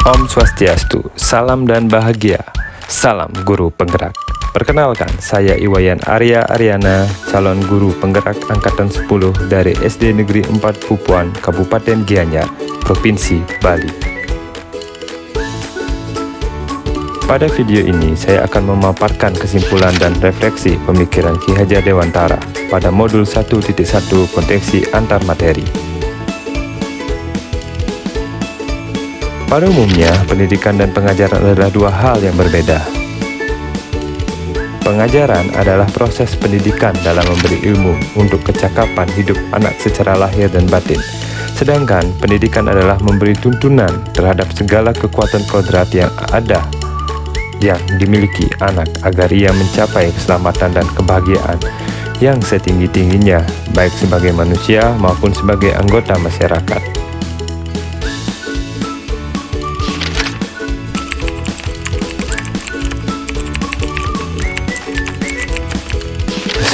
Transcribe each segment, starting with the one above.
Om Swastiastu, salam dan bahagia, salam guru penggerak. Perkenalkan, saya Iwayan Arya Aryana, calon guru penggerak Angkatan 10 dari SD Negeri 4 Pupuan, Kabupaten Gianyar, Provinsi Bali. Pada video ini, saya akan memaparkan kesimpulan dan refleksi pemikiran Ki Hajar Dewantara pada modul 1.1 Konteks antar materi. Pada umumnya, pendidikan dan pengajaran adalah dua hal yang berbeda. Pengajaran adalah proses pendidikan dalam memberi ilmu untuk kecakapan hidup anak secara lahir dan batin. Sedangkan pendidikan adalah memberi tuntunan terhadap segala kekuatan kodrat yang ada yang dimiliki anak agar ia mencapai keselamatan dan kebahagiaan yang setinggi-tingginya, baik sebagai manusia maupun sebagai anggota masyarakat.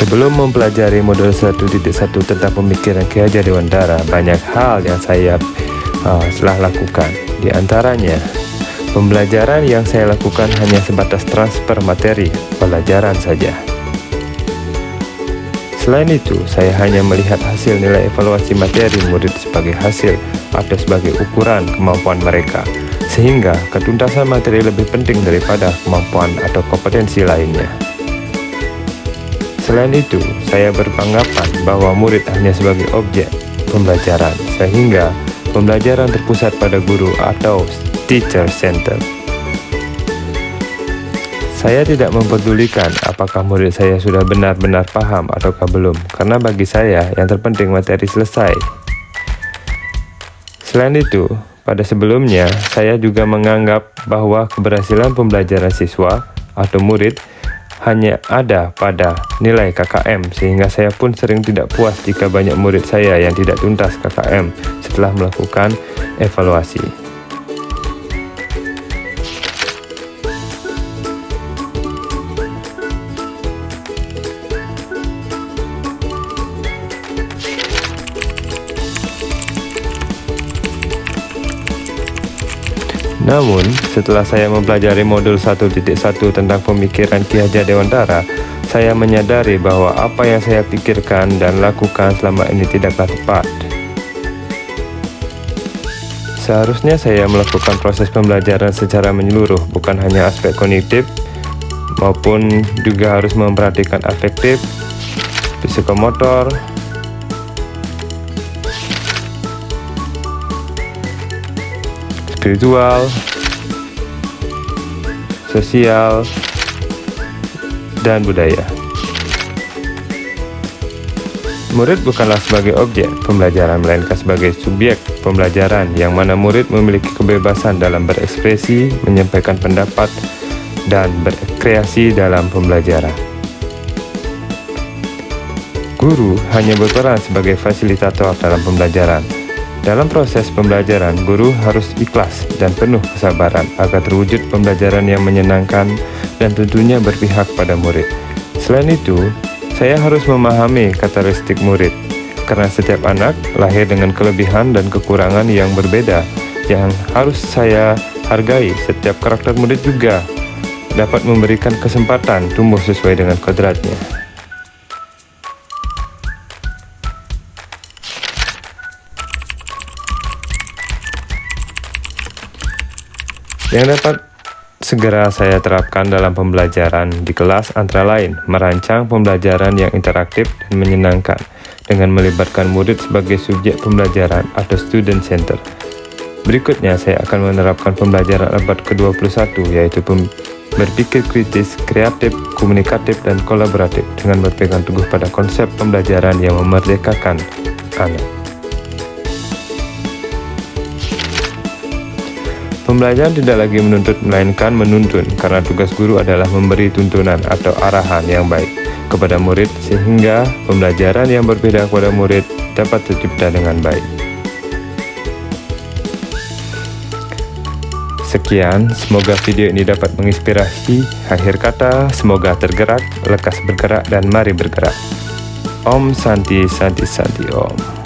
Sebelum mempelajari modul 1.1 tentang pemikiran Ki Hajar Dewantara, banyak hal yang saya telah lakukan. Di antaranya, pembelajaran yang saya lakukan hanya sebatas transfer materi pelajaran saja. Selain itu, saya hanya melihat hasil nilai evaluasi materi murid sebagai hasil atau sebagai ukuran kemampuan mereka, sehingga ketuntasan materi lebih penting daripada kemampuan atau kompetensi lainnya. Selain itu, saya beranggapan bahwa murid hanya sebagai objek pembelajaran, sehingga pembelajaran terpusat pada guru atau teacher center. Saya tidak mempedulikan apakah murid saya sudah benar-benar paham ataukah belum, karena bagi saya yang terpenting materi selesai. Selain itu, pada sebelumnya saya juga menganggap bahwa keberhasilan pembelajaran siswa atau murid hanya ada pada nilai KKM, sehingga saya pun sering tidak puas jika banyak murid saya yang tidak tuntas KKM setelah melakukan evaluasi. Namun, setelah saya mempelajari modul 1.1 tentang pemikiran Ki Hajar Dewantara, saya menyadari bahwa apa yang saya pikirkan dan lakukan selama ini tidaklah tepat. Seharusnya saya melakukan proses pembelajaran secara menyeluruh, bukan hanya aspek kognitif, maupun juga harus memperhatikan afektif, psikomotor, spiritual, sosial, dan budaya. Murid bukanlah sebagai objek pembelajaran, melainkan sebagai subjek pembelajaran, yang mana murid memiliki kebebasan dalam berekspresi, menyampaikan pendapat, dan berkreasi dalam pembelajaran. Guru hanya berperan sebagai fasilitator dalam pembelajaran. Dalam proses pembelajaran, guru harus ikhlas dan penuh kesabaran agar terwujud pembelajaran yang menyenangkan dan tentunya berpihak pada murid. Selain itu, saya harus memahami karakteristik murid, karena setiap anak lahir dengan kelebihan dan kekurangan yang berbeda yang harus saya hargai. Setiap karakter murid juga dapat memberikan kesempatan tumbuh sesuai dengan kodratnya. Yang dapat segera saya terapkan dalam pembelajaran di kelas antara lain merancang pembelajaran yang interaktif dan menyenangkan dengan melibatkan murid sebagai subjek pembelajaran atau student center. Berikutnya saya akan menerapkan pembelajaran abad ke-21, yaitu berpikir kritis, kreatif, komunikatif, dan kolaboratif dengan berpegang teguh pada konsep pembelajaran yang memerdekakan anak. Pembelajaran tidak lagi menuntut melainkan menuntun, karena tugas guru adalah memberi tuntunan atau arahan yang baik kepada murid sehingga pembelajaran yang berbeda kepada murid dapat tercipta dengan baik. Sekian, semoga video ini dapat menginspirasi. Akhir kata, semoga tergerak, lekas bergerak, dan mari bergerak. Om Santi Santi Santi Om.